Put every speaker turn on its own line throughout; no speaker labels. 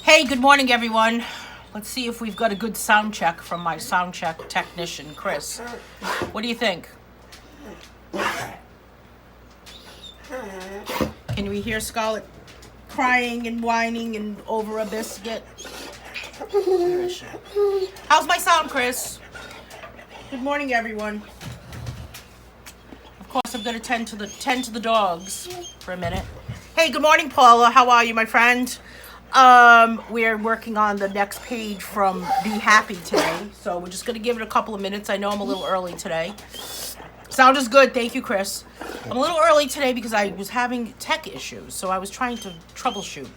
Hey, good morning, everyone. Let's see if we've got a good sound check from my sound check technician, Chris. What do you think? Can we hear Scarlett crying and whining and over a biscuit? Where is she? How's my sound, Chris? Good morning, everyone. Of course, I'm going to tend to the dogs for a minute. Hey, good morning, Paula. How are you, my friend? We're working on the next page from Be Happy today, so we're just going to give it a couple of minutes. I know I'm a little early today. Sound is good. Thank you, Chris. I'm a little early today because I was having tech issues, so I was trying to troubleshoot.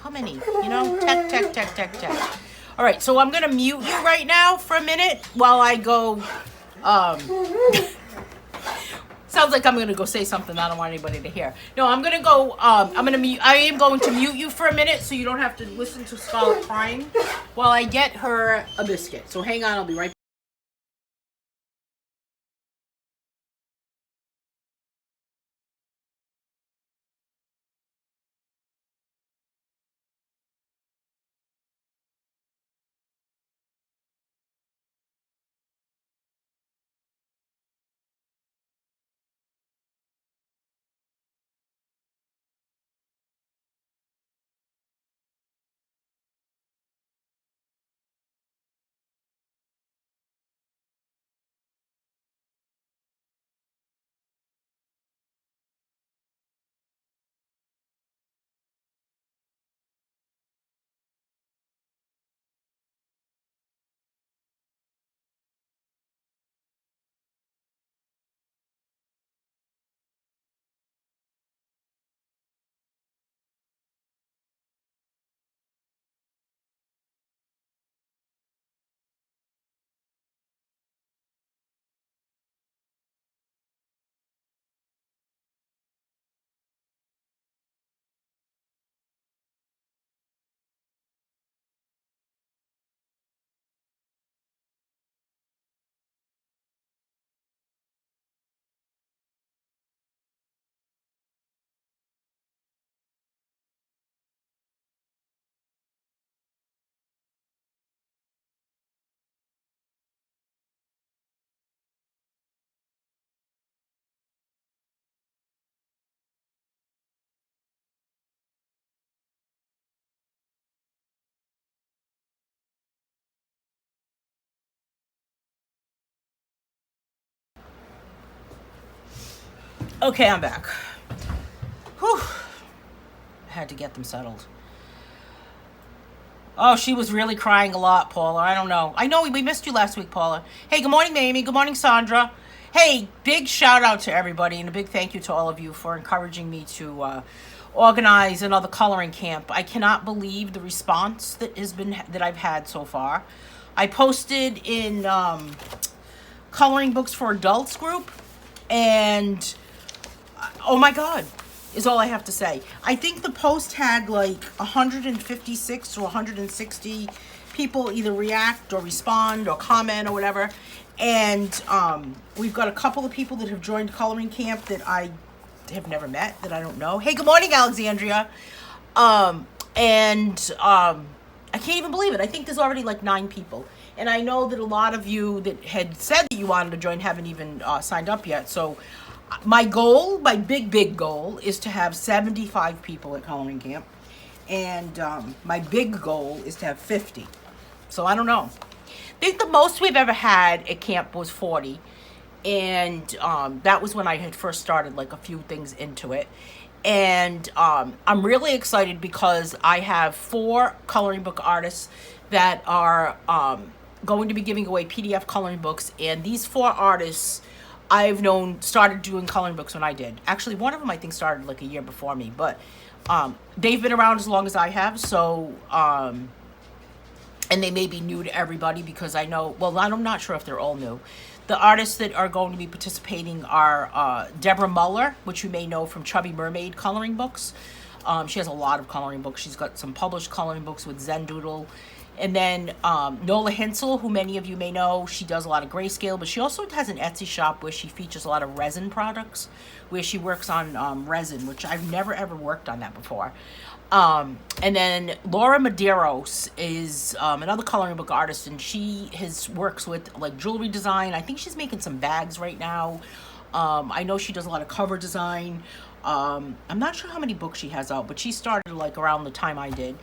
How many? You know, tech. All right, so I'm going to mute you right now for a minute while I go, sounds like I'm going to go say something I don't want anybody to hear. No, I'm going to go, I am going to mute you for a minute so you don't have to listen to Scarlett crying while I get her a biscuit. So hang on, I'll be right back. Okay, I'm back. Whew. I had to get them settled. Oh, she was really crying a lot, Paula. I don't know. I know we missed you last week, Paula. Hey, good morning, Mamie. Good morning, Sandra. Hey, big shout out to everybody and a big thank you to all of you for encouraging me to organize another coloring camp. I cannot believe the response that I've had so far. I posted in Coloring Books for Adults group, and oh my God, is all I have to say. I think the post had like 156 or 160 people either react or respond or comment or whatever. And we've got a couple of people that have joined coloring camp that I have never met, that I don't know. Hey, good morning, Alexandria. I can't even believe it. I think there's already like 9 people. And I know that a lot of you that had said that you wanted to join haven't even signed up yet. So my goal, my big goal, is to have 75 people at coloring camp. And my big goal is to have 50. So I don't know. I think the most we've ever had at camp was 40. And that was when I had first started like a few things into it. And I'm really excited because I have 4 coloring book artists that are going to be giving away PDF coloring books. And these 4 artists I've known started doing coloring books when I did. Actually, one of them I think started like a year before me, but they've been around as long as I have. So, and they may be new to everybody because I know, well, I'm not sure if they're all new. The artists that are going to be participating are Deborah Muller, which you may know from Chubby Mermaid coloring books. She has a lot of coloring books. She's got some published coloring books with Zen Doodle. And then Nola Hinsel, who many of you may know, she does a lot of grayscale, but she also has an Etsy shop where she features a lot of resin products, where she works on resin, which I've never ever worked on that before. And then Laura Medeiros is another coloring book artist, and she works with like jewelry design. I think she's making some bags right now. I know she does a lot of cover design. I'm not sure how many books she has out, but she started like around the time I did.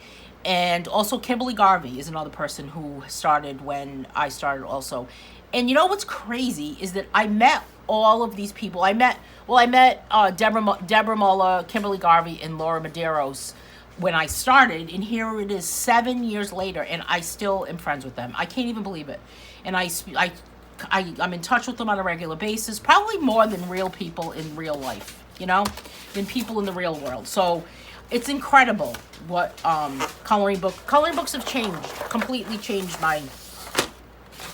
And also Kimberly Garvey is another person who started when I started also. And you know what's crazy is that I met all of these people. I met Deborah Muller, Kimberly Garvey, and Laura Medeiros when I started, and here it is 7 years later, and I still am friends with them. I can't even believe it. And I'm in touch with them on a regular basis, probably more than real people in real life, than people in the real world. So it's incredible what coloring books have completely changed my,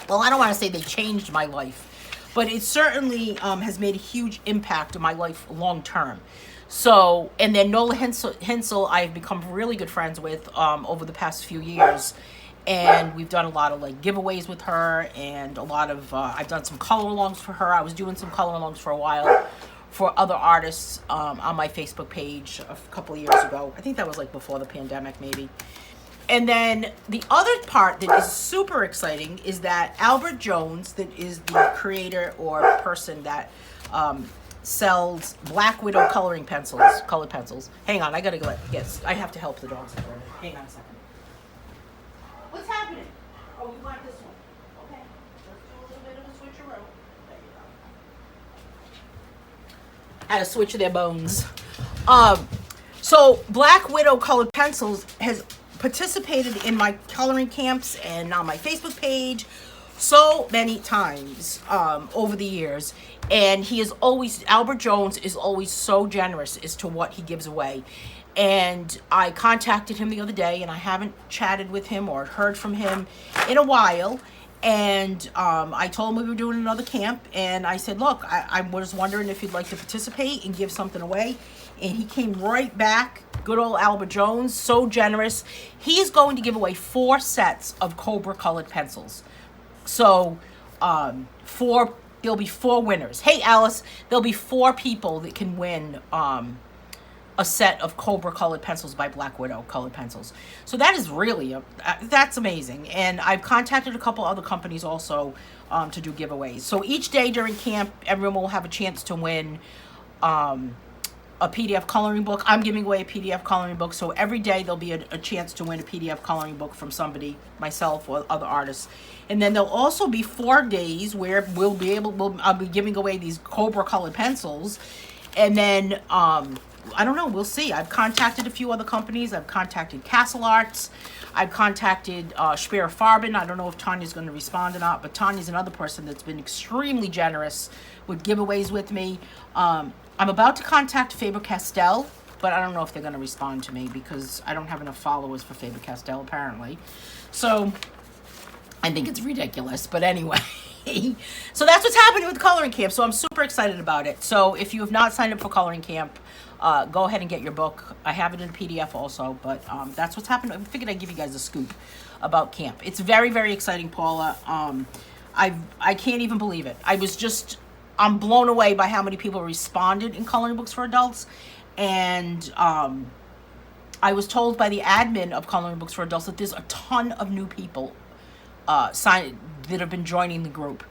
well, I don't want to say they changed my life, but it certainly has made a huge impact on my life long term. So, and then Nola Hensel, I've become really good friends with over the past few years. And we've done a lot of like giveaways with her, and a lot of, I've done some color alongs for her. I was doing some color alongs for a while for other artists on my Facebook page a couple of years ago. I think that was like before the pandemic maybe. And then the other part that is super exciting is that Albert Jones, that is the creator or person that sells Black Widow colored pencils. Hang on, I gotta go. Yes, I have to help the dogs. Hang on a second. What's happening? Oh, you want this one? Okay, let's do a little bit of a switcheroo. There you go. Had to switch their bones. So Black Widow colored pencils has participated in my coloring camps and on my Facebook page so many times over the years. And Albert Jones is always so generous as to what he gives away. And I contacted him the other day, and I haven't chatted with him or heard from him in a while. And I told him we were doing another camp, and I said, look, I was wondering if you'd like to participate and give something away. And he came right back. Good old Albert Jones, so generous. He is going to give away 4 sets of Cobra colored pencils. So there'll be 4 winners. Hey, Alice, there'll be 4 people that can win a set of Cobra colored pencils by Black Widow colored pencils. So that is really, that's amazing. And I've contacted a couple other companies also to do giveaways. So each day during camp, everyone will have a chance to win a PDF coloring book. I'm giving away a PDF coloring book. So every day there'll be a chance to win a PDF coloring book from somebody, myself or other artists. And then there'll also be 4 days where I'll be giving away these Cobra colored pencils. And then, I don't know, we'll see. I've contacted a few other companies. I've contacted Castle Arts. I've contacted Speer Farben. I don't know if Tanya's going to respond or not, but Tanya's another person that's been extremely generous with giveaways with me. I'm about to contact Faber-Castell, but I don't know if they're going to respond to me because I don't have enough followers for Faber-Castell apparently. So I think it's ridiculous, but anyway. So that's what's happening with coloring camp. So I'm super excited about it. So if you have not signed up for coloring camp, go ahead and get your book. I have it in a PDF also, but that's what's happening. I figured I'd give you guys a scoop about camp. It's very, very exciting, Paula. I can't even believe it. I'm blown away by how many people responded in coloring books for adults. And I was told by the admin of coloring books for adults that there's a ton of new people that have been joining the group.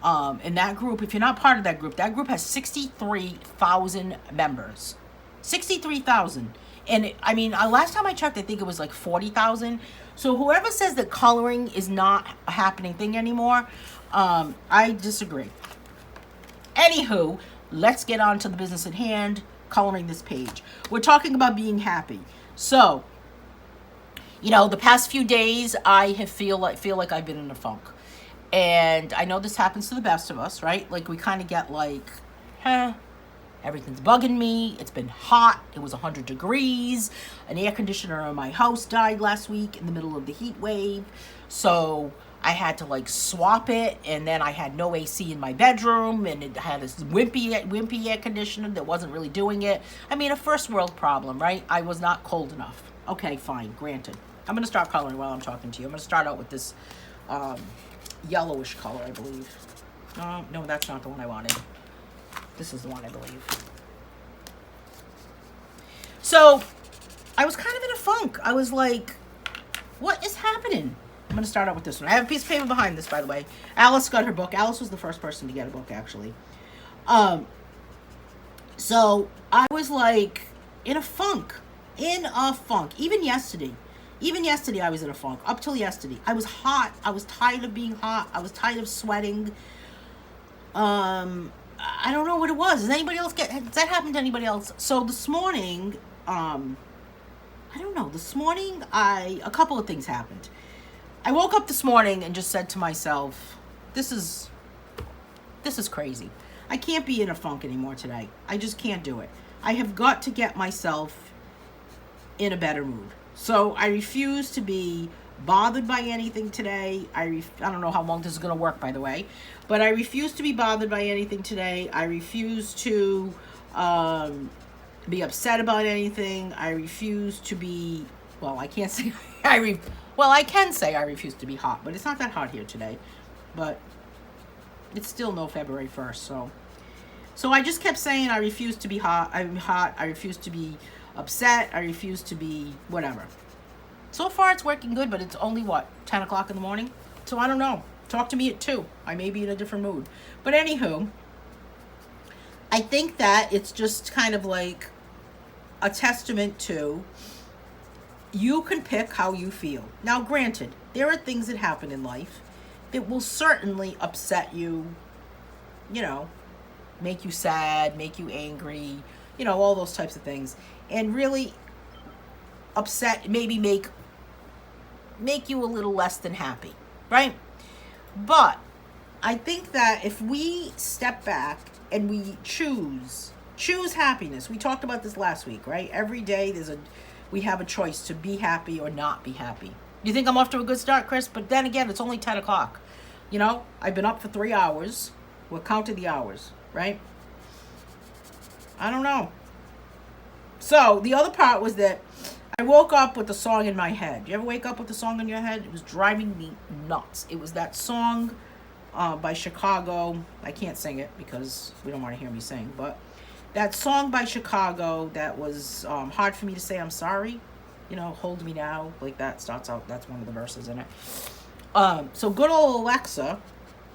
And that group, if you're not part of that group has 63,000 members. 63,000. And last time I checked, I think it was like 40,000. So whoever says that coloring is not a happening thing anymore, I disagree. Anywho, let's get on to the business at hand, coloring this page. We're talking about being happy. So, the past few days, I feel like I've been in a funk. And I know this happens to the best of us, right? Like, we kind of get like, everything's bugging me. It's been hot. It was 100 degrees. An air conditioner in my house died last week in the middle of the heat wave. So I had to like swap it, and then I had no AC in my bedroom, and it had this wimpy air conditioner that wasn't really doing it. A first world problem, right? I was not cold enough. Okay, fine, granted. I'm going to start coloring while I'm talking to you. I'm going to start out with this yellowish color, I believe. No, that's not the one I wanted. This is the one, I believe. So I was kind of in a funk. I was like, what is happening? I'm going to start out with this one. I have a piece of paper behind this, by the way. Alice got her book. Alice was the first person to get a book, actually. So I was like in a funk. Even yesterday I was in a funk. Up till yesterday, I was hot. I was tired of being hot. I was tired of sweating. I don't know what it was. Has that happened to anybody else? So this morning, I don't know. This morning, a couple of things happened. I woke up this morning and just said to myself, this is crazy. I can't be in a funk anymore today. I just can't do it. I have got to get myself in a better mood. So I refuse to be bothered by anything today. I don't know how long this is going to work, by the way, but I refuse to be bothered by anything today. I refuse to be upset about anything. I refuse to be, well, I can't say, I can say I refuse to be hot, but it's not that hot here today, but it's still no February 1st, so I just kept saying I refuse to be hot. I'm hot. I refuse to be upset. I refuse to be whatever. So far it's working good, but it's only 10 o'clock in the morning? So I don't know. Talk to me at 2. I may be in a different mood. But anywho, I think that it's just kind of like a testament to you can pick how you feel. Now, granted, there are things that happen in life that will certainly upset you, make you sad, make you angry, all those types of things. And really upset, maybe make you a little less than happy, right? But I think that if we step back and we choose happiness. We talked about this last week, right? Every day we have a choice to be happy or not be happy. You think I'm off to a good start, Chris? But then again, it's only 10 o'clock. I've been up for 3 hours. We'll count the hours, right? I don't know. So the other part was that I woke up with the song in my head. You ever wake up with the song in your head? It was driving me nuts. It was that song by Chicago. I can't sing it because we don't want to hear me sing, but that song by Chicago that was hard for me to say I'm sorry. Hold me now, like that starts out. That's one of the verses in it. So good old Alexa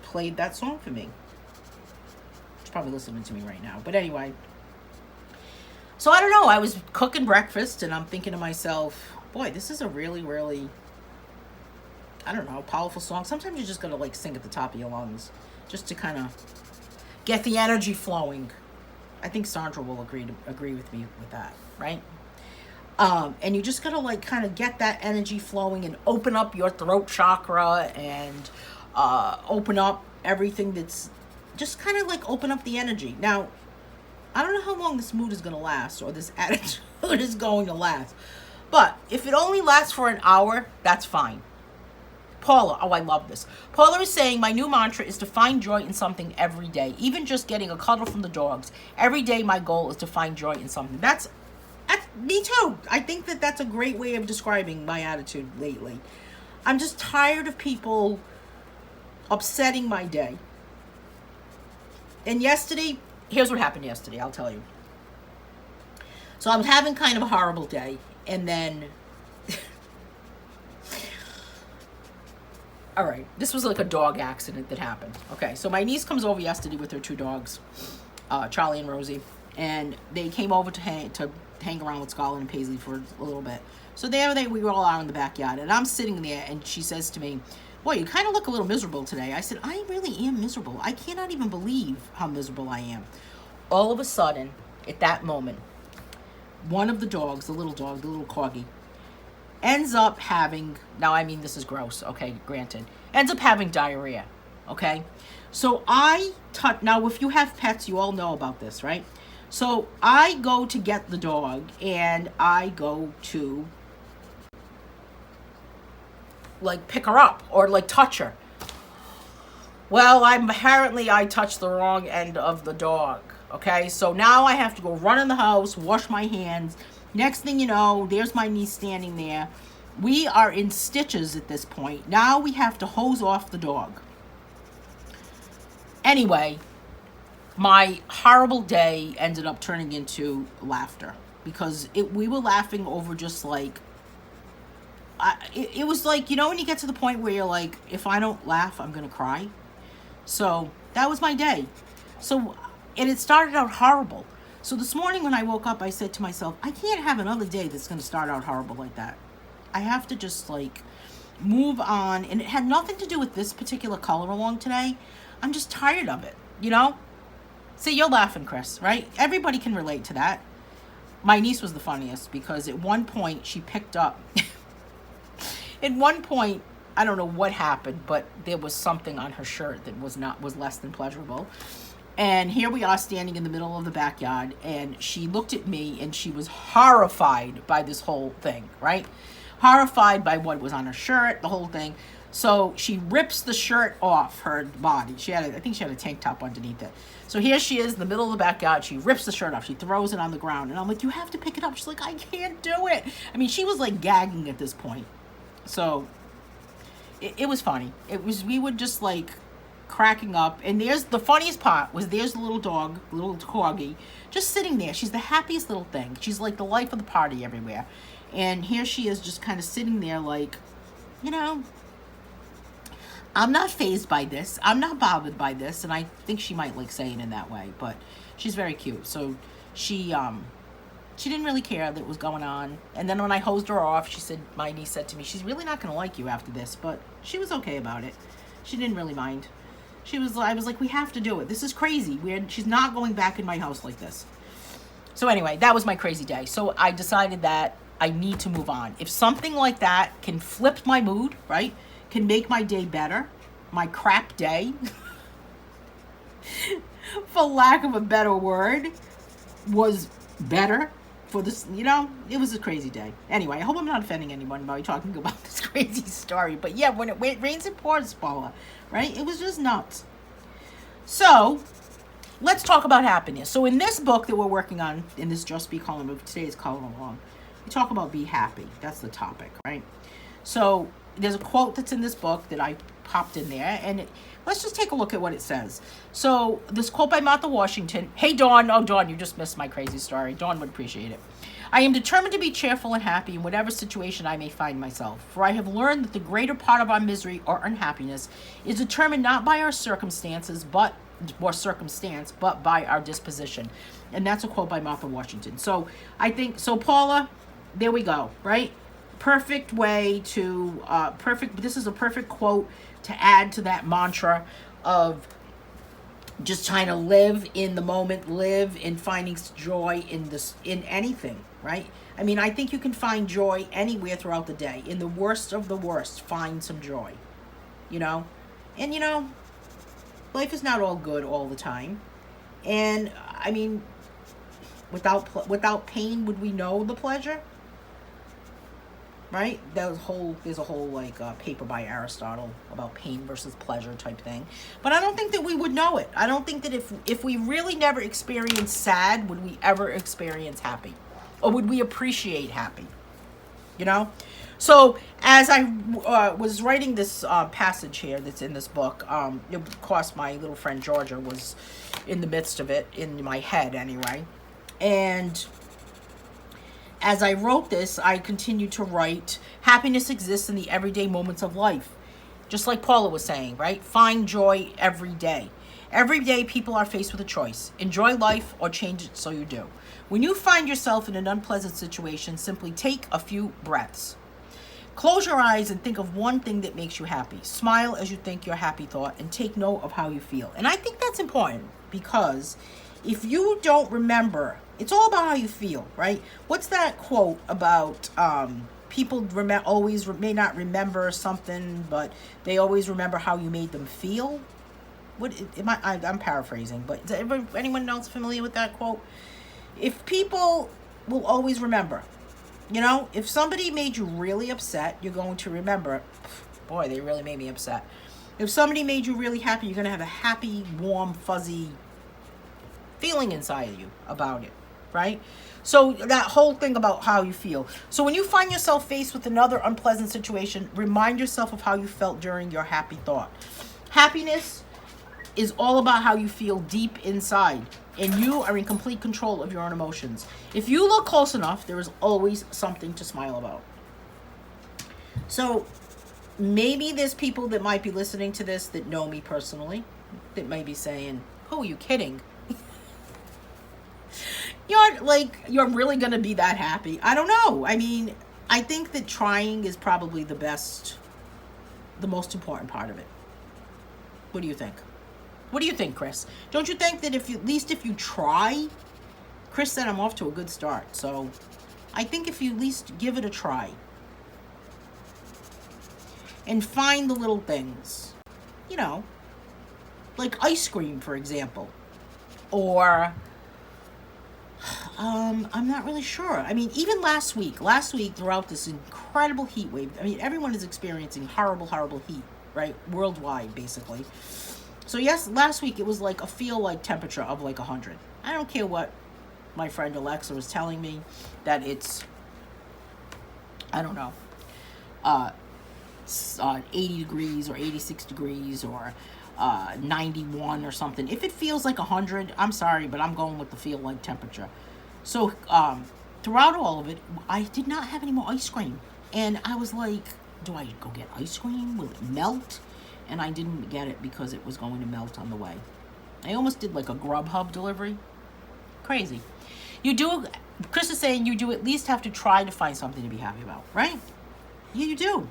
played that song for me. She's probably listening to me right now. But anyway, so I don't know. I was cooking breakfast and I'm thinking to myself, boy, this is a really, really, I don't know, powerful song. Sometimes you just gotta sing at the top of your lungs just to kind of get the energy flowing. I think Sandra will agree with me with that, right? And you just gotta kind of get that energy flowing and open up your throat chakra and open up everything that's just kind of open up the energy. Now, I don't know how long this mood is going to last or this attitude is going to last. But if it only lasts for an hour, that's fine. Paula, I love this. Paula is saying, my new mantra is to find joy in something every day. Even just getting a cuddle from the dogs. Every day my goal is to find joy in something. That's me too. I think that that's a great way of describing my attitude lately. I'm just tired of people upsetting my day. And yesterday, here's what happened yesterday, I'll tell you. So I was having kind of a horrible day, and then all right, this was like a dog accident that happened. Okay, so my niece comes over yesterday with her 2 dogs, Charlie and Rosie, and they came over to hang around with Scotland and Paisley for a little bit. So we were all out in the backyard, and I'm sitting there, and she says to me, boy, you kind of look a little miserable today. I said, I really am miserable. I cannot even believe how miserable I am. All of a sudden, at that moment, one of the dogs, the little corgi, ends up having, now I mean this is gross, okay, granted, ends up having diarrhea, okay? So now if you have pets, you all know about this, right? So I go to get the dog, and I go to pick her up or touch her. Well, I touched the wrong end of the dog. Okay, so now I have to go run in the house, wash my hands. Next thing you know, there's my niece standing there. We are in stitches at this point. Now we have to hose off the dog. Anyway, my horrible day ended up turning into laughter because we were laughing over just it was like, you know, when you get to the point where you're like, if I don't laugh, I'm going to cry. So that was my day. So, and it started out horrible. So this morning when I woke up, I said to myself, I can't have another day that's going to start out horrible like that. I have to just like move on. And it had nothing to do with this particular color along today. I'm just tired of it, you know? See, you're laughing, Chris, right? Everybody can relate to that. My niece was the funniest because at one point she picked up, at one point, I don't know what happened, but there was something on her shirt that was less than pleasurable. And here we are standing in the middle of the backyard, and she looked at me and she was horrified by this whole thing, right? Horrified by what was on her shirt, the whole thing. So she rips the shirt off her body. I think she had a tank top underneath it. So here she is in the middle of the backyard. She rips the shirt off. She throws it on the ground. And I'm like, you have to pick it up. She's like, I can't do it. I mean, she was like gagging at this point. So it was funny. We were just like cracking up. And there's the funniest part was there's the little dog, little corgi, just sitting there. She's the happiest little thing. She's like the life of the party everywhere. And here she is just kind of sitting there like, you know, I'm not fazed by this. I'm not bothered by this. And I think she might like saying it in that way, but she's very cute. So she didn't really care that was going on. And then when I hosed her off, my niece said to me, she's really not going to like you after this, but she was okay about it. She didn't really mind. I was like, we have to do it. This is crazy. She's not going back in my house like this. So anyway, that was my crazy day. So I decided that I need to move on. If something like that can flip my mood, right? Can make my day better, my crap day, for lack of a better word, was better for this, you know, it was a crazy day. Anyway, I hope I'm not offending anyone by talking about this crazy story. But yeah, when it rains, it pours, Paula, right? It was just nuts. So let's talk about happiness. So in this book that we're working on, in this Just Be column of today's column along, we talk about be happy. That's the topic, right? So there's a quote that's in this book that I popped in there, and let's just take a look at what it says. So this quote by Martha Washington. Hey, Dawn. Oh, Dawn, you just missed my crazy story. Dawn would appreciate it. I am determined to be cheerful and happy in whatever situation I may find myself, for I have learned that the greater part of our misery or unhappiness is determined not by our circumstance, but by our disposition. And that's a quote by Martha Washington. So I think, so Paula, there we go, right? Perfect way to, this is a perfect quote to add to that mantra of just trying to live in the moment, live in finding joy in anything, right? I mean, I think you can find joy anywhere throughout the day. In the worst of the worst, find some joy, you know? And, you know, life is not all good all the time. And, I mean, without pain, would we know the pleasure? Right? There's a whole like paper by Aristotle about pain versus pleasure type thing. But I don't think that we would know it. I don't think that if we really never experienced sad, would we ever experience happy? Or would we appreciate happy? You know? So as I was writing this passage here that's in this book, of course my little friend Georgia was in the midst of it, in my head anyway. And as I wrote this, I continued to write, happiness exists in the everyday moments of life. Just like Paula was saying, right? Find joy every day. Every day people are faced with a choice. Enjoy life or change it so you do. When you find yourself in an unpleasant situation, simply take a few breaths. Close your eyes and think of one thing that makes you happy. Smile as you think your happy thought and take note of how you feel. And I think that's important because if you don't remember, it's all about how you feel, right? What's that quote about people may not remember something, but they always remember how you made them feel? I'm paraphrasing, but is anyone else familiar with that quote? If people will always remember, you know, if somebody made you really upset, you're going to remember, boy, they really made me upset. If somebody made you really happy, you're going to have a happy, warm, fuzzy feeling inside of you about it, right? So that whole thing about how you feel. So when you find yourself faced with another unpleasant situation, remind yourself of how you felt during your happy thought. Happiness is all about how you feel deep inside, and you are in complete control of your own emotions. If you look close enough, there is always something to smile about. So maybe there's people that might be listening to this that know me personally that might be saying, "Oh, are you kidding? You're really gonna be that happy?" I don't know. I mean, I think that trying is probably the most important part of it. What do you think? What do you think, Chris? Don't you think that at least if you try, Chris said I'm off to a good start. So I think if you at least give it a try and find the little things, you know, like ice cream, for example, or I'm not really sure. I mean, even last week throughout this incredible heat wave, I mean, everyone is experiencing horrible, horrible heat, right? Worldwide, basically. So yes, last week it was like a feel-like temperature of like 100. I don't care what my friend Alexa was telling me, that it's, I don't know, 80 degrees or 86 degrees or 91 or something. If it feels like 100, I'm sorry, but I'm going with the feel-like temperature. So throughout all of it, I did not have any more ice cream. And I was like, do I go get ice cream? Will it melt? And I didn't get it because it was going to melt on the way. I almost did like a Grubhub delivery. Crazy. Chris is saying you do at least have to try to find something to be happy about, right? Yeah, you do.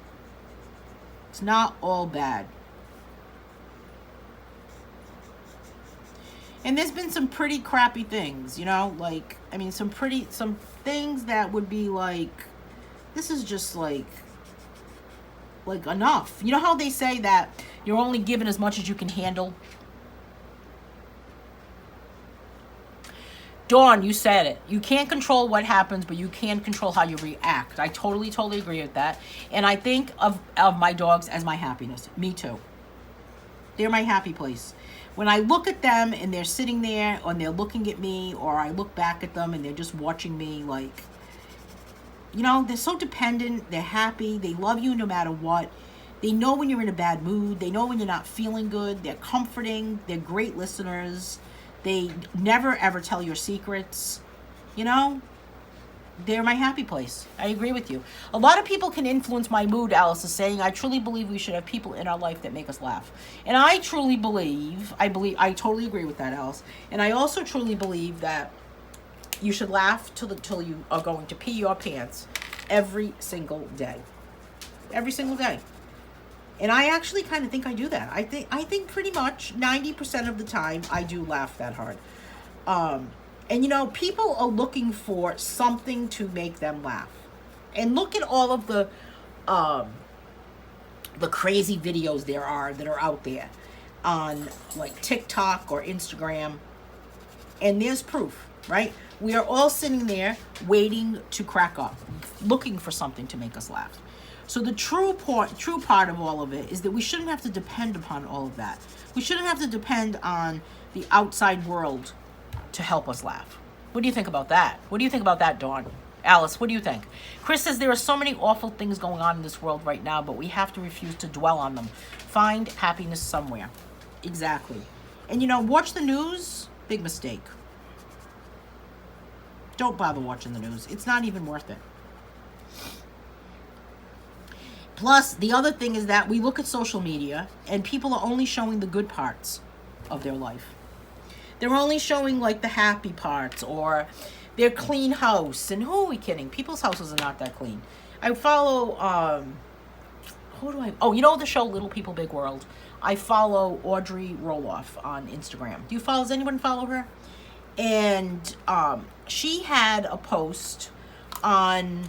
It's not all bad. And there's been some pretty crappy things, you know? Like, I mean, some things that would be like, this is just like enough. You know how they say that you're only given as much as you can handle? Dawn, you said it. You can't control what happens, but you can control how you react. I totally agree with that. And I think of my dogs as my happiness. Me too. They're my happy place. When I look at them and they're sitting there and they're looking at me, or I look back at them and they're just watching me, like, you know, they're so dependent. They're happy. They love you no matter what. They know when you're in a bad mood. They know when you're not feeling good. They're comforting. They're great listeners. They never, ever tell your secrets. You know, they're my happy place. I agree with you. A lot of people can influence my mood, Alice is saying. I truly believe we should have people in our life that make us laugh. And I totally agree with that, Alice. And I also truly believe that you should laugh till you are going to pee your pants every single day. Every single day. And I actually kind of think I do that. I think pretty much 90% of the time I do laugh that hard. And you know, people are looking for something to make them laugh. And look at all of the crazy videos that are out there on like TikTok or Instagram. And there's proof, right? We are all sitting there waiting to crack up, looking for something to make us laugh. So the true part of all of it is that we shouldn't have to depend upon all of that. We shouldn't have to depend on the outside world to help us laugh. What do you think about that? What do you think about that, Dawn? Alice, what do you think? Chris says there are so many awful things going on in this world right now, but we have to refuse to dwell on them. Find happiness somewhere. Exactly. And you know, watch the news, big mistake. Don't bother watching the news. It's not even worth it. Plus, the other thing is that we look at social media and people are only showing the good parts of their life. They're only showing like the happy parts or their clean house. And who are we kidding? People's houses are not that clean. I follow, you know the show Little People, Big World? I follow Audrey Roloff on Instagram. Does anyone follow her? And she had a post on,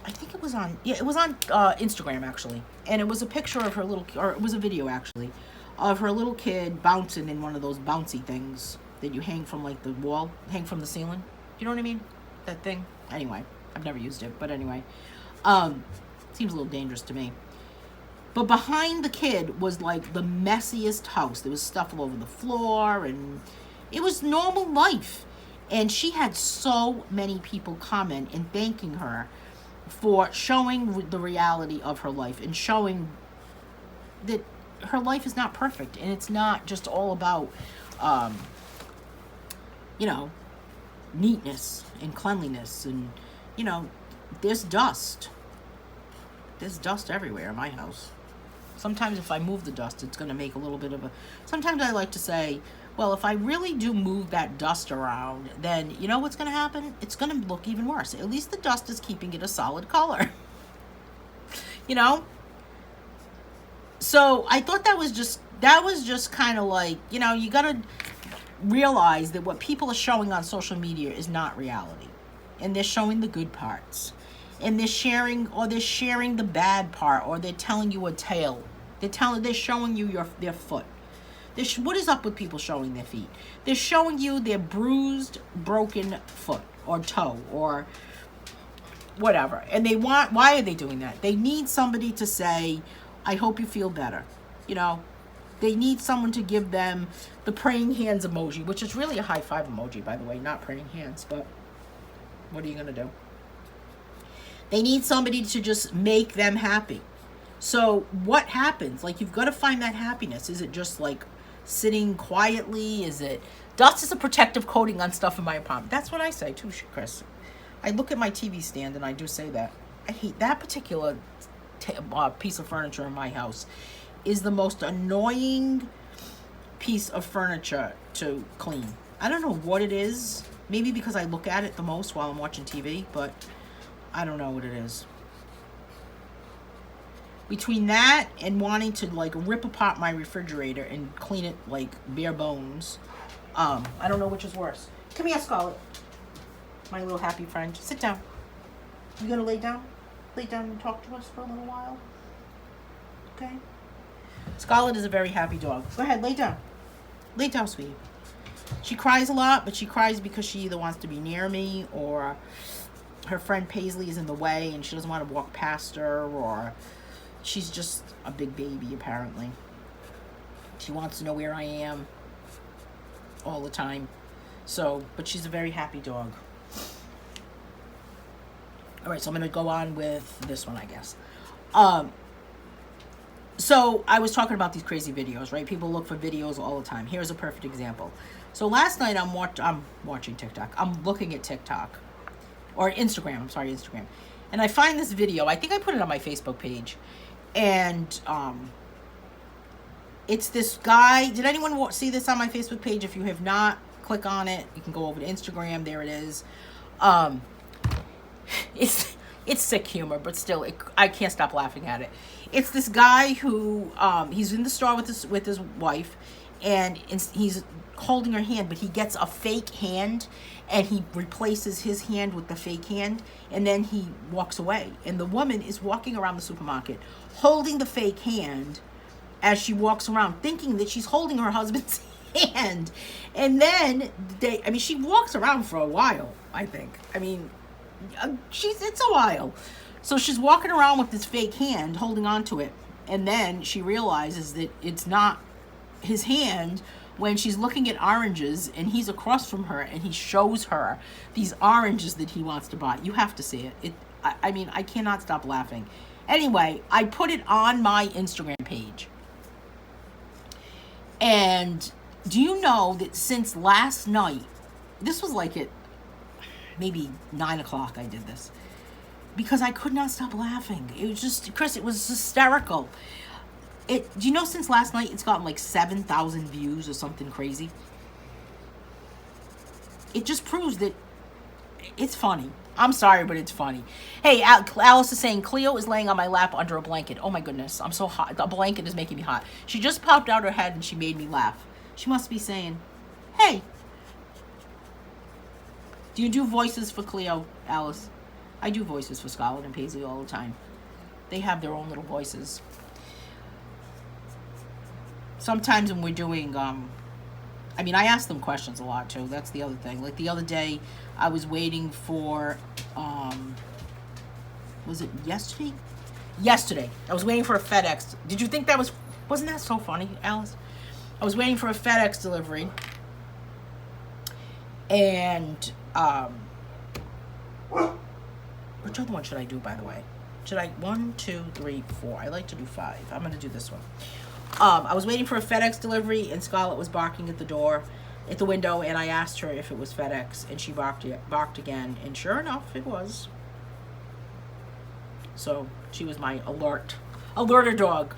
I think it was on Instagram actually. And it was a picture of her it was a video actually, of her little kid bouncing in one of those bouncy things that you hang from like the wall, hang from the ceiling. You know what I mean? That thing. Anyway, I've never used it, but anyway. Seems a little dangerous to me. But behind the kid was like the messiest house. There was stuff all over the floor and it was normal life. And she had so many people comment and thanking her for showing the reality of her life and showing that her life is not perfect and it's not just all about, you know, neatness and cleanliness and, you know, there's dust. There's dust everywhere in my house. Sometimes if I move the dust, it's going to make a little bit of a... Sometimes I like to say, well, if I really do move that dust around, then you know what's going to happen? It's going to look even worse. At least the dust is keeping it a solid color. You know? So I thought that was just kind of like, you know, you got to realize that what people are showing on social media is not reality. And they're showing the good parts. And they're sharing the bad part, or they're telling you a tale. They're showing you their foot. What is up with people showing their feet? They're showing you their bruised, broken foot or toe or whatever. And why are they doing that? They need somebody to say, I hope you feel better. You know, they need someone to give them the praying hands emoji, which is really a high five emoji, by the way, not praying hands, but what are you going to do? They need somebody to just make them happy. So what happens? Like, you've got to find that happiness. Is it just like sitting quietly? Dust is a protective coating on stuff in my apartment. That's what I say too, Chris. I look at my TV stand and I do say that. I hate that particular piece of furniture in my house. Is the most annoying piece of furniture to clean. I don't know what it is. Maybe because I look at it the most while I'm watching TV, but I don't know what it is. Between that and wanting to like rip apart my refrigerator and clean it like bare bones, I don't know which is worse. Come here, Scarlett. My little happy friend. Sit down. You gonna lay down? Lay down and talk to us for a little while? Okay? Scarlett is a very happy dog. Go ahead, lay down. Lay down, sweetie. She cries a lot, but she cries because she either wants to be near me, or her friend Paisley is in the way and she doesn't want to walk past her, or she's just a big baby, apparently. She wants to know where I am all the time. So, but she's a very happy dog. All right, so I'm going to go on with this one, I guess. So I was talking about these crazy videos, right? People look for videos all the time. Here's a perfect example. So last night I'm watching TikTok. I'm looking at TikTok. Or Instagram. I'm sorry, Instagram. And I find this video. I think I put it on my Facebook page. And it's this guy. Did anyone see this on my Facebook page? If you have not, click on it. You can go over to Instagram. There it is. It's sick humor, but still, I can't stop laughing at it. It's this guy who he's in the store with his wife, and he's holding her hand, but he gets a fake hand, and he replaces his hand with the fake hand, and then he walks away. And the woman is walking around the supermarket holding the fake hand as she walks around, thinking that she's holding her husband's hand. And then she walks around for a while, I think. It's a while. So she's walking around with this fake hand, holding on to it. And then she realizes that it's not his hand when she's looking at oranges, and he's across from her, and he shows her these oranges that he wants to buy. You have to see it. I cannot stop laughing. Anyway, I put it on my Instagram page. And do you know that since last night, this was like at maybe 9 o'clock I did this, because I could not stop laughing. It was just, Chris, it was hysterical. Do you know since last night it's gotten like 7,000 views or something crazy? It just proves that it's funny. I'm sorry, but it's funny. Hey, Alice is saying, Cleo is laying on my lap under a blanket. Oh my goodness, I'm so hot. The blanket is making me hot. She just popped out her head and she made me laugh. She must be saying, hey. Do you do voices for Cleo, Alice? I do voices for Scarlett and Paisley all the time. They have their own little voices. Sometimes when we're doing, I ask them questions a lot too. That's the other thing. Like the other day, I was waiting for, was it yesterday? Yesterday. I was waiting for a FedEx. Did you think wasn't that so funny, Alice? I was waiting for a FedEx delivery. And, which other one should I do, by the way? Should I, 1, 2, 3, 4. I like to do 5. I'm going to do this one. I was waiting for a FedEx delivery, and Scarlett was barking at the window, and I asked her if it was FedEx, and she barked again, and sure enough, it was. So she was my alerter dog.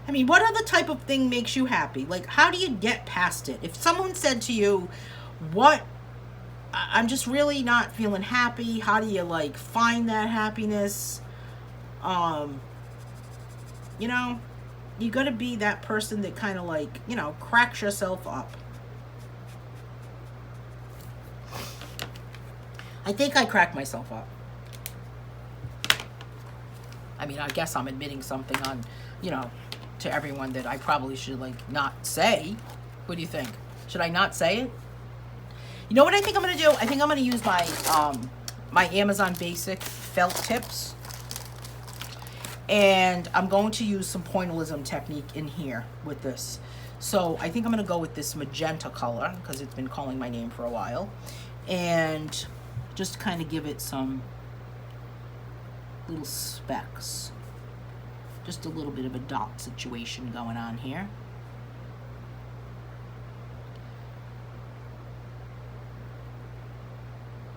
I mean, what other type of thing makes you happy? Like, how do you get past it? If someone said to you, I'm just really not feeling happy, how do you, like, find that happiness? You know, you got to be that person that kind of, like, you know, cracks yourself up. I think I crack myself up. I mean, I guess I'm admitting something on, you know, to everyone that I probably should, like, not say. What do you think? Should I not say it? You know what I think I'm going to do? I think I'm going to use my my Amazon Basic felt tips. And I'm going to use some pointillism technique in here with this. So I think I'm going to go with this magenta color, because it's been calling my name for a while. And just kind of give it some little specks. Just a little bit of a dot situation going on here.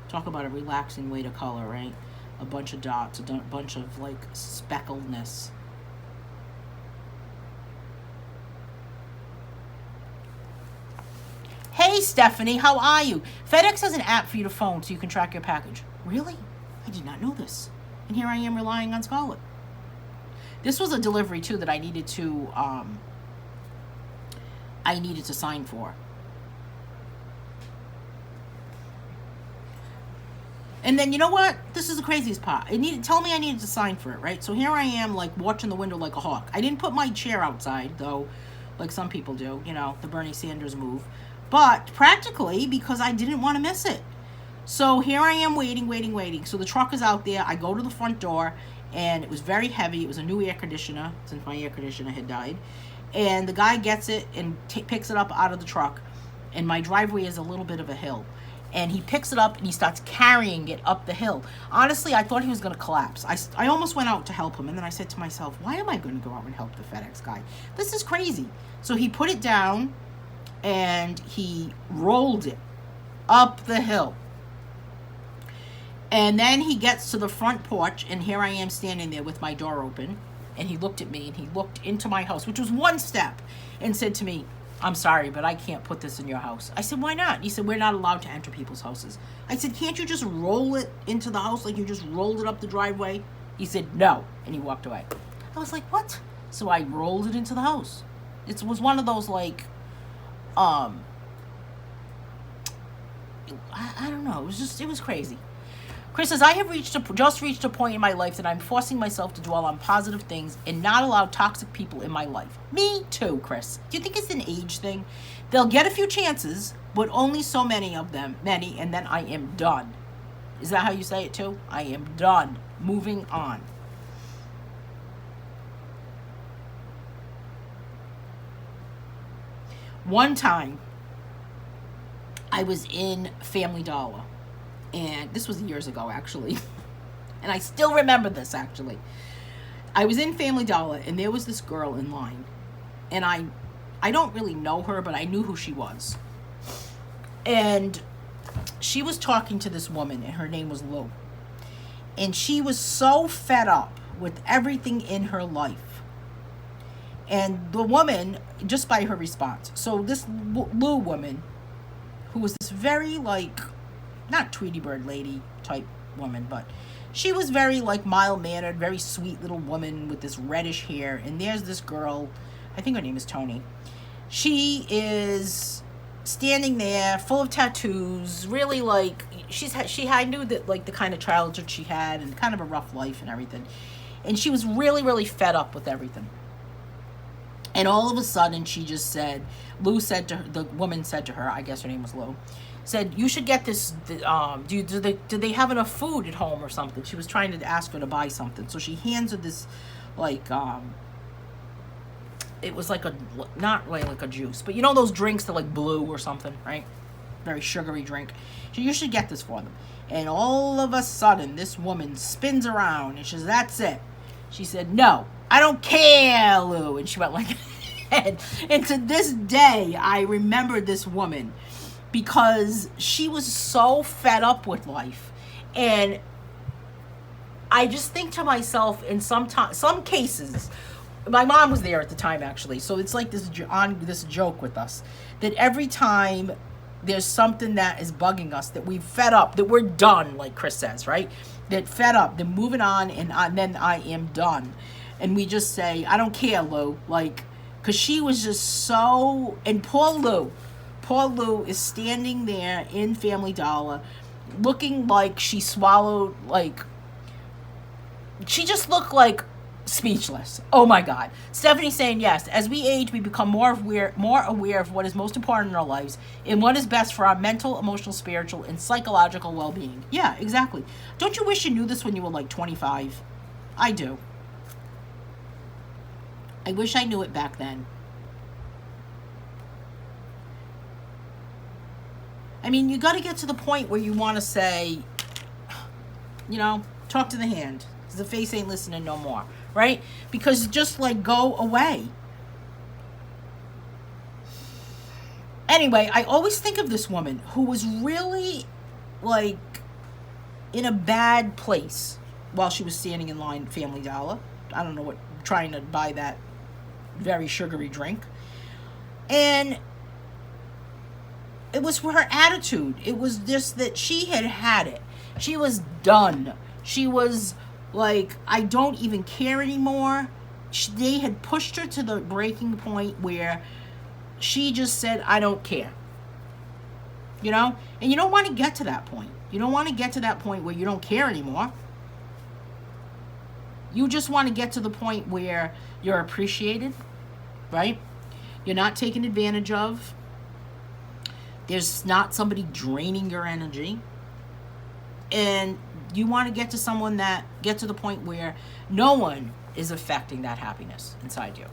Talk about a relaxing way to color, right? A bunch of dots, a bunch of, like, speckledness. Hey, Stephanie, how are you? FedEx has an app for your phone so you can track your package. Really? I did not know this. And here I am relying on Scarlett. This was a delivery, too, that I needed to sign for. And then, you know what? This is the craziest part. Tell me I needed to sign for it, right? So here I am, like, watching the window like a hawk. I didn't put my chair outside, though, like some people do, you know, the Bernie Sanders move. But practically, because I didn't want to miss it. So here I am waiting. So the truck is out there. I go to the front door, and it was very heavy. It was a new air conditioner, since my air conditioner had died. And the guy gets it and picks it up out of the truck. And my driveway is a little bit of a hill. And he picks it up and he starts carrying it up the hill. Honestly, I thought he was going to collapse. I almost went out to help him. And then I said to myself, why am I going to go out and help the FedEx guy? This is crazy. So he put it down and he rolled it up the hill. And then he gets to the front porch, and here I am standing there with my door open. And he looked at me and he looked into my house, which was one step, and said to me, I'm sorry, but I can't put this in your house. I said, why not? He said, we're not allowed to enter people's houses. I said, can't you just roll it into the house like you just rolled it up the driveway? He said, no. And he walked away. I was like, what? So I rolled it into the house. It was one of those, like, I don't know. It was crazy. Chris says, I have just reached a point in my life that I'm forcing myself to dwell on positive things and not allow toxic people in my life. Me too, Chris. Do you think it's an age thing? They'll get a few chances, but only so many of them, and then I am done. Is that how you say it too? I am done. Moving on. One time, I was in Family Dollar. And this was years ago, actually. And I still remember this, actually. I was in Family Dollar, and there was this girl in line. And I don't really know her, but I knew who she was. And she was talking to this woman, and her name was Lou. And she was so fed up with everything in her life. And the woman, just by her response. So this Lou woman, who was this very, like, not Tweety Bird lady type woman, but she was very, like, mild-mannered, very sweet little woman with this reddish hair. And there's this girl, I think her name is Tony. She is standing there, full of tattoos, really, like, I knew that, like, the kind of childhood she had and kind of a rough life and everything. And she was really, really fed up with everything. And all of a sudden, she just said, the woman said to her, I guess her name was Lou, said, you should get this, do they have enough food at home or something? She was trying to ask her to buy something. So she hands her this, like, it was like not really like a juice, but you know those drinks that like blue or something, right? Very sugary drink. So you should get this for them. And all of a sudden, this woman spins around and she says, that's it. She said, no, I don't care, Lou. And she went like that. And to this day, I remember this woman, because she was so fed up with life. And I just think to myself, in some cases, my mom was there at the time actually, so it's like this joke with us, that every time there's something that is bugging us, that we've fed up, that we're done, like Chris says, right? That fed up, then moving on, and then I am done. And we just say, I don't care, Lou, like, because she was just so, and poor Lou is standing there in Family Dollar looking like she swallowed, like, she just looked like speechless. Oh my God. Stephanie saying, yes, as we age, we become more aware of what is most important in our lives and what is best for our mental, emotional, spiritual, and psychological well-being. Yeah, exactly. Don't you wish you knew this when you were like 25? I do. I wish I knew it back then. I mean, you got to get to the point where you want to say, you know, talk to the hand, because the face ain't listening no more, right? Because just like go away. Anyway, I always think of this woman who was really like in a bad place while she was standing in line at Family Dollar. I don't know what, trying to buy that very sugary drink. And it was her attitude. It was just that she had it. She was done. She was like, I don't even care anymore. They had pushed her to the breaking point where she just said, I don't care. You know? And you don't want to get to that point. You don't want to get to that point where you don't care anymore. You just want to get to the point where you're appreciated, right? You're not taken advantage of. There's not somebody draining your energy. And you want to get to the point where no one is affecting that happiness inside you.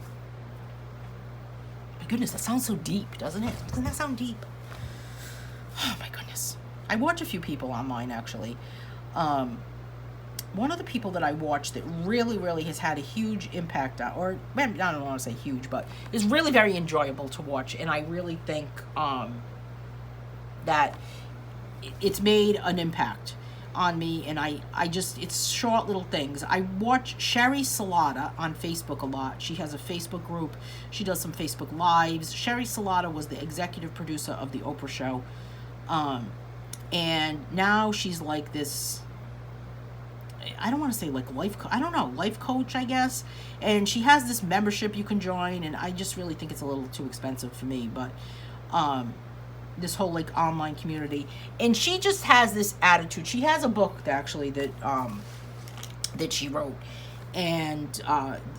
My goodness, that sounds so deep, doesn't it? Doesn't that sound deep? Oh my goodness. I watch a few people online actually. One of the people that I watch that really, really has had a huge impact on, or I don't want to say huge, but is really very enjoyable to watch. And I really think that it's made an impact on me. And I just, it's short little things. I watch Sherry Salada on Facebook a lot. She has a Facebook group. She does some Facebook Lives. Sherry Salada was the executive producer of the Oprah show. And now she's like this, I don't want to say like life coach, I guess. And she has this membership you can join, and I just really think it's a little too expensive for me, but this whole like online community. And she just has this attitude. She has a book actually that she wrote, and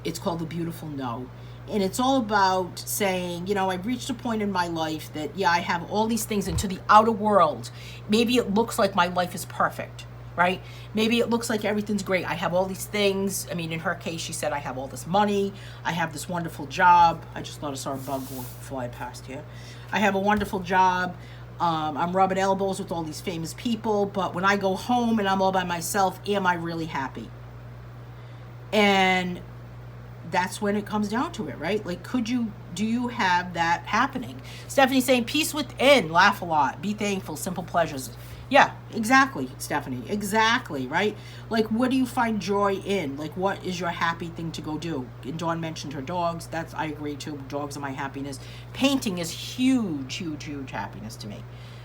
it's called The Beautiful No. And it's all about saying, you know, I've reached a point in my life that, yeah, I have all these things into the outer world. Maybe it looks like my life is perfect, right? Maybe it looks like everything's great. I have all these things. I mean, in her case, she said, I have all this money. I have this wonderful job. I just noticed our bug fly past here. I have a wonderful job. I'm rubbing elbows with all these famous people. But when I go home and I'm all by myself, am I really happy? And that's when it comes down to it, right? Like, do you have that happening? Stephanie saying, peace within, laugh a lot, be thankful, simple pleasures. Yeah, exactly, Stephanie, exactly, right? Like, what do you find joy in? Like, what is your happy thing to go do? And Dawn mentioned her dogs. I agree too. Dogs are my happiness. Painting is huge, huge, huge happiness to me.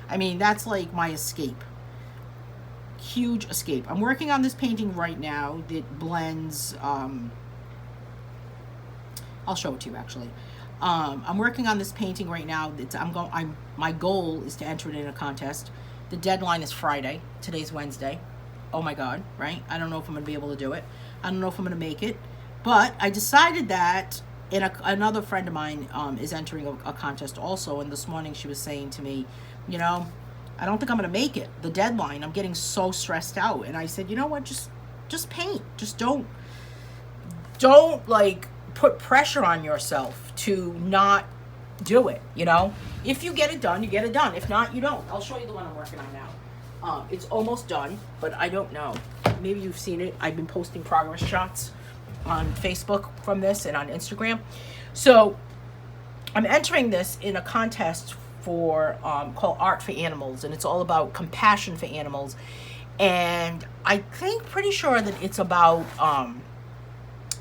I mean, that's like my escape. Huge escape. I'm working on this painting right now that blends, I'll show it to you actually. I'm working on this painting right now. My goal is to enter it in a contest. The deadline is Friday. Today's Wednesday. Oh my God, right? I don't know if I'm going to be able to do it. I don't know if I'm going to make it. But I decided that, and another friend of mine is entering a contest also. And this morning she was saying to me, you know, I don't think I'm going to make it. The deadline, I'm getting so stressed out. And I said, you know what? Just paint. Just don't like put pressure on yourself to not do it, you know? If you get it done, you get it done. If not, you don't. I'll show you the one I'm working on now. It's almost done, but I don't know. Maybe you've seen it. I've been posting progress shots on Facebook from this and on Instagram. So I'm entering this in a contest for called Art for Animals, and it's all about compassion for animals. And I think pretty sure that it's about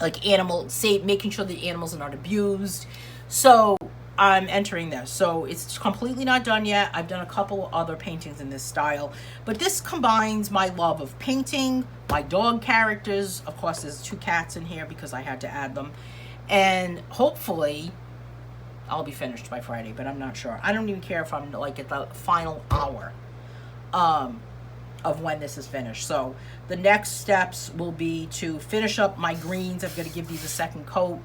like making sure the animals are not abused. So I'm entering this. So it's completely not done yet. I've done a couple other paintings in this style, but this combines my love of painting, my dog characters. Of course, there's 2 cats in here because I had to add them. And hopefully I'll be finished by Friday, but I'm not sure. I don't even care if I'm like at the final hour of when this is finished. So the next steps will be to finish up my greens. I'm going to give these a second coat,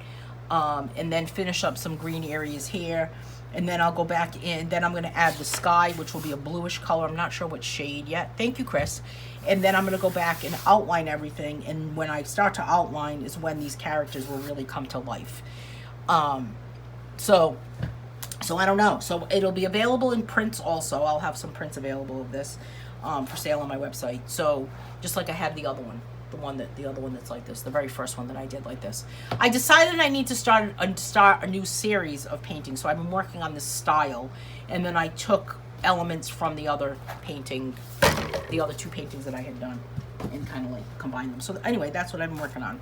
and then finish up some green areas here. And then I'll go back in. Then I'm going to add the sky, which will be a bluish color. I'm not sure what shade yet. Thank you, Chris. And then I'm going to go back and outline everything. And when I start to outline is when these characters will really come to life. So I don't know. So it'll be available in prints also. I'll have some prints available of this for sale on my website. So just like I had the other one, the other one that's like this, the very first one that I did like this. I decided I need to start a new series of paintings. So I've been working on this style, and then I took elements from the other painting, the other 2 paintings that I had done, and kind of like combined them. So anyway, that's what I've been working on.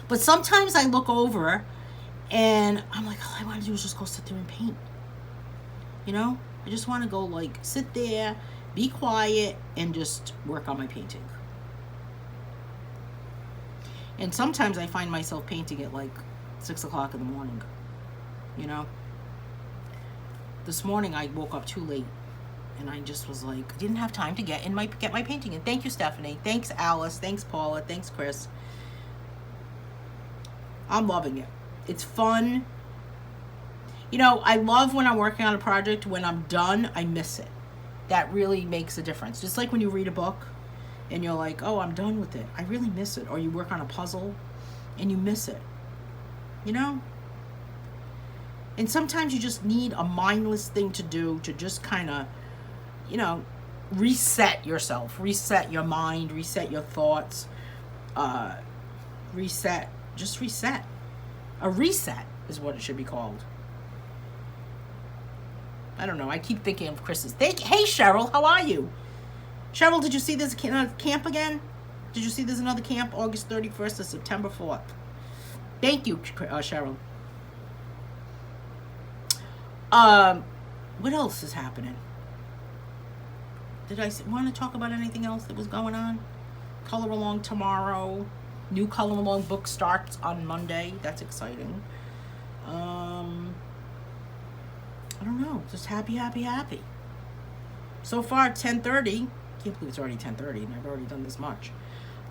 But sometimes I look over and I'm like, all I want to do is just go sit there and paint. You know? I just want to go like sit there, be quiet, and just work on my painting. And sometimes I find myself painting at like 6 o'clock in the morning. You know? This morning I woke up too late, and I just was like, I didn't have time to get my painting in. Thank you, Stephanie. Thanks, Alice. Thanks, Paula. Thanks, Chris. I'm loving it. It's fun. You know, I love when I'm working on a project, when I'm done, I miss it. That really makes a difference. Just like when you read a book and you're like, oh, I'm done with it. I really miss it. Or you work on a puzzle and you miss it. You know? And sometimes you just need a mindless thing to do to just kind of, you know, reset yourself, reset your mind, reset your thoughts, just reset. A reset is what it should be called. I don't know. I keep thinking of Chris's. Hey, Cheryl, how are you? Cheryl, did you see this camp again? Did you see there's another camp August 31st to September 4th? Thank you, Cheryl. What else is happening? Did I want to talk about anything else that was going on? Color Along tomorrow. New Color Along book starts on Monday. That's exciting. I don't know. Just happy. So far, 10:30. Can't believe it's already 10:30 and I've already done this much.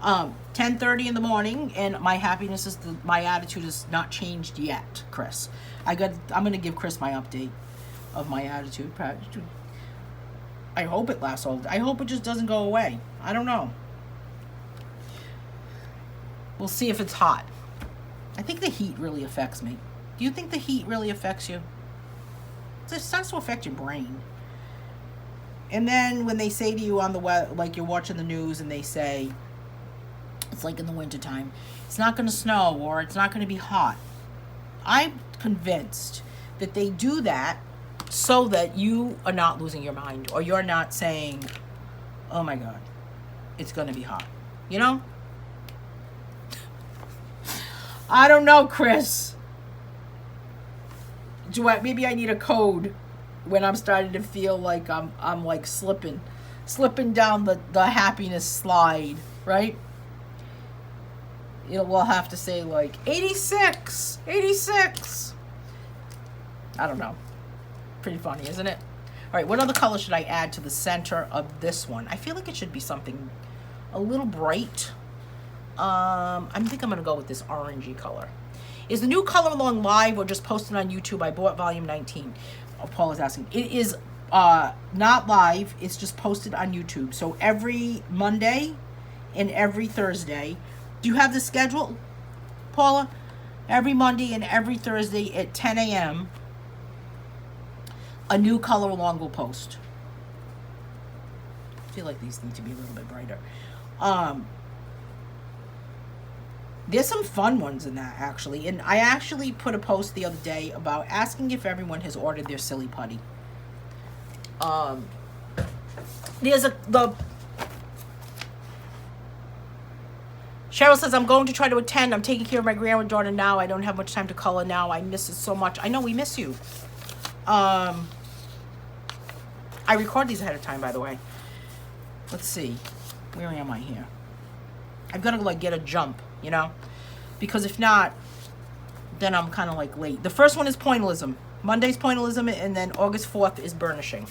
10:30 in the morning, and my happiness is my attitude has not changed yet, Chris. I'm going to give Chris my update of my attitude. I hope it lasts all. I hope it just doesn't go away. I don't know. We'll see if it's hot. I think the heat really affects me. Do you think the heat really affects you? It starts to affect your brain. And then when they say to you on the web, like you're watching the news and they say, it's like in the wintertime, it's not going to snow or it's not going to be hot. I'm convinced that they do that so that you are not losing your mind, or you're not saying, oh my God, it's going to be hot. You know? I don't know, Chris. Maybe I need a code when I'm starting to feel like I'm like slipping down the happiness slide, right? We'll have to say like 86. I don't know. Pretty funny, isn't it? All right, what other color should I add to the center of this one? I feel like it should be something a little bright. I think I'm going to go with this orangey color. Is the new Color Along live or just posted on YouTube? I bought volume 19. Paul is asking. It is not live. It's just posted on YouTube. So every Monday and every Thursday. Do you have the schedule, Paula? Every Monday and every Thursday at 10 a.m. a new Color Along will post. I feel like these need to be a little bit brighter. There's some fun ones in that, actually. And I actually put a post the other day about asking if everyone has ordered their Silly Putty. Cheryl says, I'm going to try to attend. I'm taking care of my granddaughter now. I don't have much time to color now. I miss it so much. I know, we miss you. I record these ahead of time, by the way. Let's see. Where am I here? I've got to, like, get a jump, you know? Because if not, then I'm kind of, like, late. The first one is pointillism. Monday's pointillism, and then August 4th is burnishing.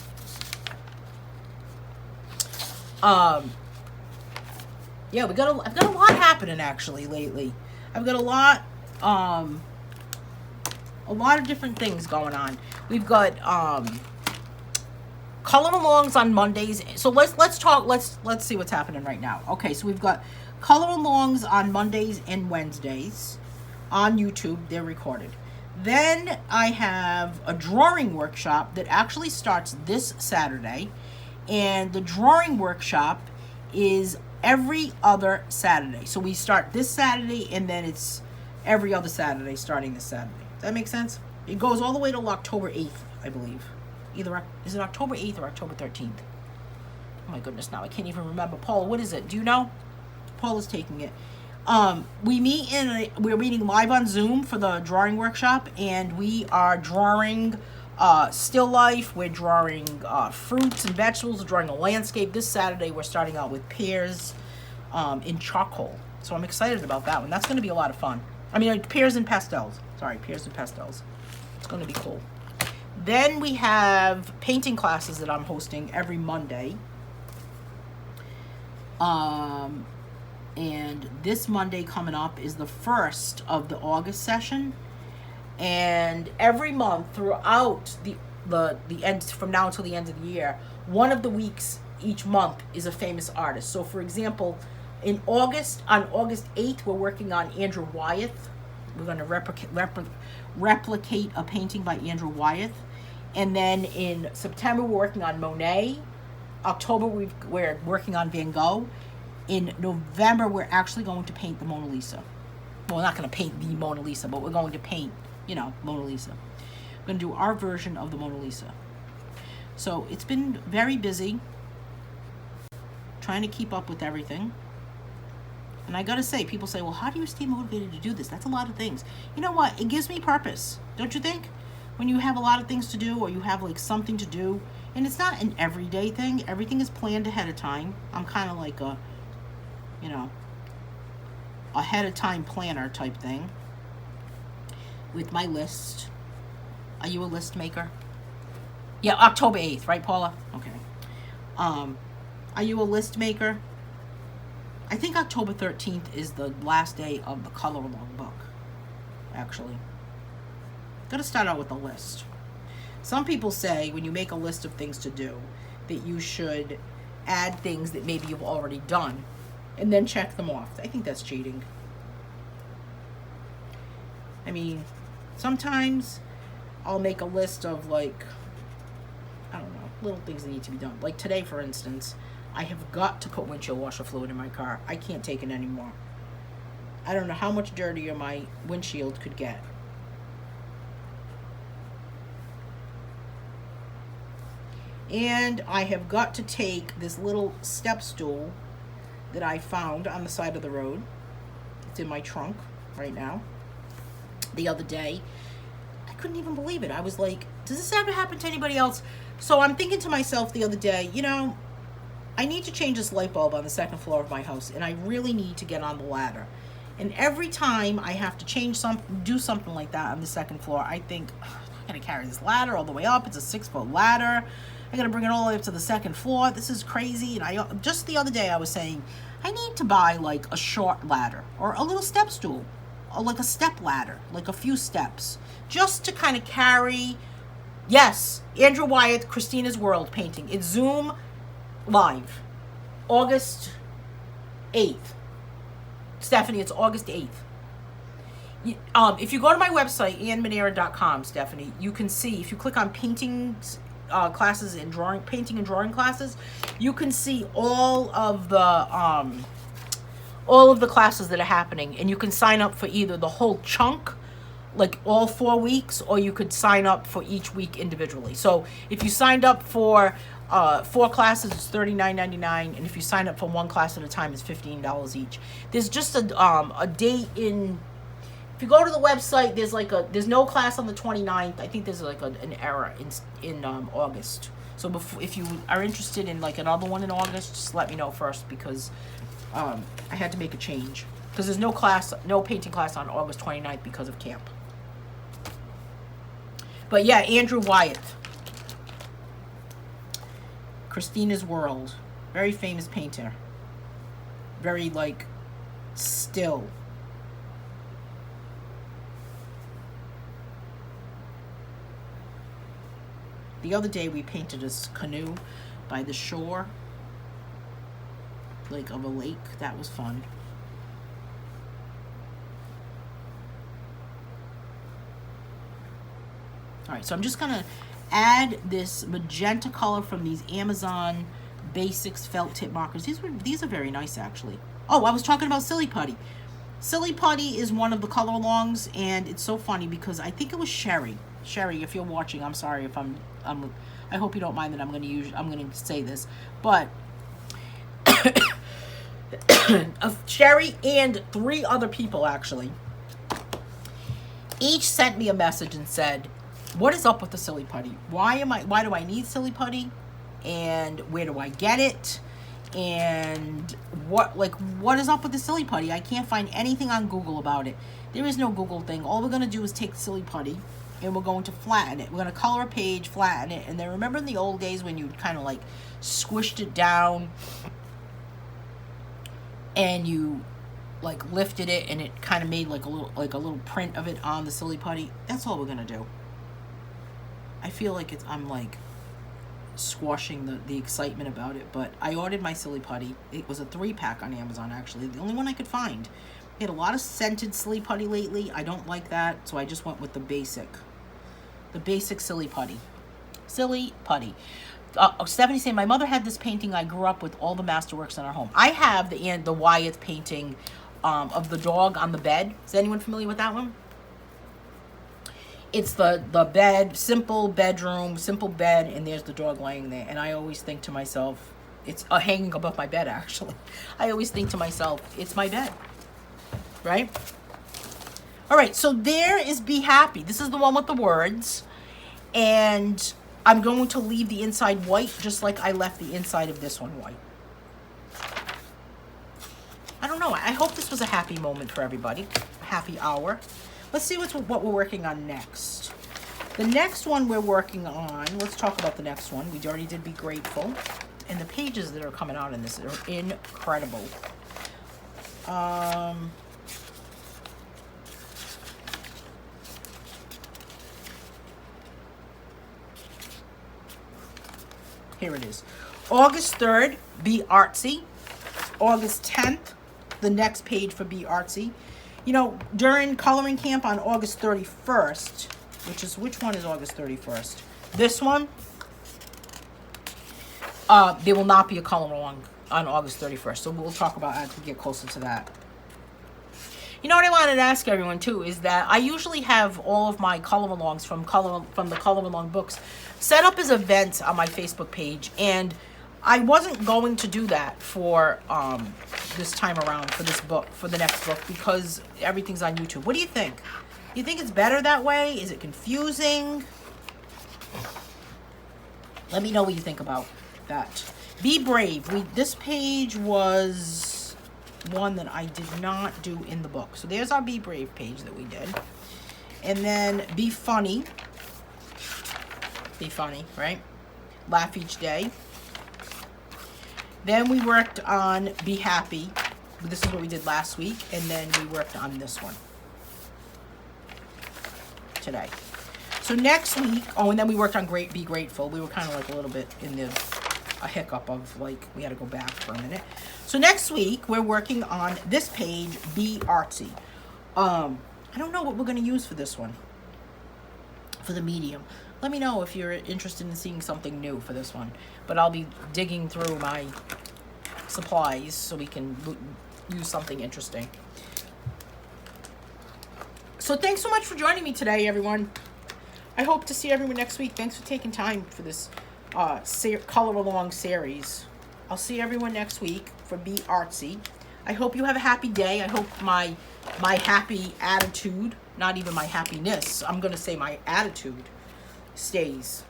Yeah, I've got a lot happening actually lately. I've got a lot of different things going on. We've got color alongs on Mondays. So let's see what's happening right now. Okay, so we've got color alongs on Mondays and Wednesdays on YouTube. They're recorded. Then I have a drawing workshop that actually starts this Saturday, and the drawing workshop is every other Saturday. So we start this Saturday, and then it's every other Saturday starting this Saturday. Does that make sense? It goes all the way till October 8th, I believe. Is it October 8th or October 13th? Oh my goodness, now I can't even remember. Paul, what is it? Do you know? Paul is taking it. We're meeting live on Zoom for the drawing workshop, and we are drawing still life. We're drawing fruits and vegetables. We're drawing a landscape. This Saturday we're starting out with pears in charcoal. So I'm excited about that one. That's going to be a lot of fun. I mean, pears and pastels. Sorry, pears and pastels. It's going to be cool. Then we have painting classes that I'm hosting every Monday. And this Monday coming up is the first of the August session. And every month throughout the end, from now until the end of the year, one of the weeks each month is a famous artist. So for example, on August 8th, we're working on Andrew Wyeth. We're going to replicate a painting by Andrew Wyeth. And then in September, we're working on Monet. October, we're working on Van Gogh. In November, we're actually going to paint the Mona Lisa. Well, we're not going to paint the Mona Lisa, but we're going to paint, Mona Lisa. We're going to do our version of the Mona Lisa. So it's been very busy trying to keep up with everything. And I got to say, people say, well, how do you stay motivated to do this? That's a lot of things. You know what? It gives me purpose. Don't you think? When you have a lot of things to do, or you have like something to do, and it's not an everyday thing. Everything is planned ahead of time. I'm kind of like a ahead of time planner type thing with my list. Are you a list maker? Yeah, October 8th, right, Paula? Okay. Are you a list maker? I think October 13th is the last day of the color along book, actually. Gotta start out with a list. Some people say when you make a list of things to do that you should add things that maybe you've already done and then check them off. I think that's cheating. I mean, sometimes I'll make a list of like, I don't know, little things that need to be done. Like today, for instance, I have got to put windshield washer fluid in my car. I can't take it anymore. I don't know how much dirtier my windshield could get. And I have got to take this little step stool that I found on the side of the road. It's in my trunk right now. The other day, I couldn't even believe it. I was like, does this ever happen to anybody else? So I'm thinking to myself the other day, I need to change this light bulb on the second floor of my house, and I really need to get on the ladder. And every time I have to do something like that on the second floor, I think, I gotta carry this ladder all the way up. It's a 6-foot ladder. I gotta bring it all the way up to the second floor. This is crazy. And just the other day I was saying, I need to buy like a short ladder or a little step stool, or like a step ladder, like a few steps, just to kind of carry. Yes, Andrew Wyeth, Christina's World painting. It's Zoom live, August 8th. Stephanie, it's August 8th. If you go to my website, manera.com, Stephanie, you can see, if you click on paintings, classes and painting and drawing classes, you can see all of the classes that are happening, and you can sign up for either the whole chunk, like all 4 weeks, or you could sign up for each week individually. So if you signed up for 4 classes is $39.99, and if you sign up for 1 class at a time, it's $15 each. There's just a date in. If you go to the website, there's no class on the 29th. I think there's like an error in August. So if you are interested in like another one in August, just let me know first, because I had to make a change, because there's no painting class on August 29th because of camp. But yeah, Andrew Wyeth, Christina's World, very famous painter, very like still. The other day we painted a canoe by the shore, like of a lake. That was fun. All right, so I'm just gonna add this magenta color from these Amazon Basics felt tip markers. These are very nice, actually. Oh, I was talking about Silly Putty. Silly Putty is one of the color alongs, and it's so funny because I think it was Sherry. Sherry, if you're watching, I'm sorry if I hope you don't mind that I'm gonna say this, but Sherry and 3 other people actually each sent me a message and said, what is up with the Silly Putty? Why do I need Silly Putty? And where do I get it? And what is up with the Silly Putty? I can't find anything on Google about it. There is no Google thing. All we're gonna do is take Silly Putty and we're going to flatten it. We're going to color a page, flatten it, and then remember in the old days when you kind of like squished it down and you like lifted it and it kind of made like a little print of it on the Silly Putty? That's all we're going to do. I feel like I'm like squashing the excitement about it, but I ordered my Silly Putty. It was a 3-pack on Amazon, actually, the only one I could find. They had a lot of scented Silly Putty lately. I don't like that, so I just went with the basic Silly Putty. Silly Putty. Stephanie saying, my mother had this painting. I grew up with all the masterworks in our home. I have the Wyeth painting of the dog on the bed. Is anyone familiar with that one? It's the bed, simple bedroom, simple bed, and there's the dog laying there. And I always think to myself, it's hanging above my bed, actually. I always think to myself, it's my bed. Right? All right, so there is Be Happy. This is the one with the words. And I'm going to leave the inside white, just like I left the inside of this one white. I don't know. I hope this was a happy moment for everybody. A happy hour. Let's see what we're working on next. The next one we're working on, let's talk about the next one. We already did Be Grateful. And the pages that are coming out in this are incredible. Here it is. August 3rd, Be Artsy. August 10th, the next page for Be Artsy. You know, during coloring camp on August 31st, which one is August 31st? This one. There will not be a color along on August 31st. So we'll talk about as we get closer to that. You know what I wanted to ask everyone too is that I usually have all of my color alongs from the color along books set up as events on my Facebook page, and I wasn't going to do that for this time around for this book, for the next book, because everything's on YouTube. What do you think? You think it's better that way? Is it confusing? Let me know what you think about that. Be Brave. This page was one that I did not do in the book. So there's our Be Brave page that we did. And then Be Funny. Be funny, right? Laugh each day. Then we worked on Be Happy. This is what we did last week. And then we worked on this one today. So next week, and then we worked on Be Grateful. We were kind of like a little bit in a hiccup of like, we had to go back for a minute. So next week, we're working on this page, Be Artsy. I don't know what we're going to use for this one, for the medium. Let me know if you're interested in seeing something new for this one. But I'll be digging through my supplies so we can use something interesting. So thanks so much for joining me today, everyone. I hope to see everyone next week. Thanks for taking time for this color along series. I'll see everyone next week for Be Artsy. I hope you have a happy day. I hope my happy attitude, not even my happiness, I'm going to say my attitude, stays.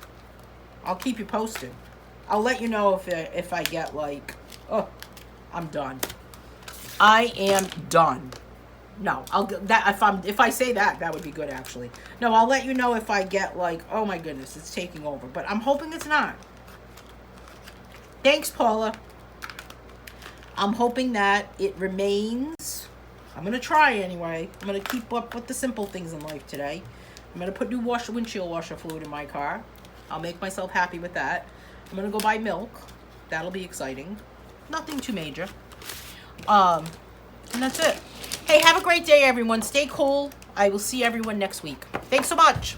I'll keep you posted. I'll let you know if I get like, oh, I'm done. I am done. No, if I say that, that would be good actually. No, I'll let you know if I get like, oh my goodness, it's taking over. But I'm hoping it's not. Thanks, Paula. I'm hoping that it remains. I'm going to try anyway. I'm going to keep up with the simple things in life today. I'm going to put new windshield washer fluid in my car. I'll make myself happy with that. I'm going to go buy milk. That'll be exciting. Nothing too major. And that's it. Hey, have a great day, everyone. Stay cool. I will see everyone next week. Thanks so much.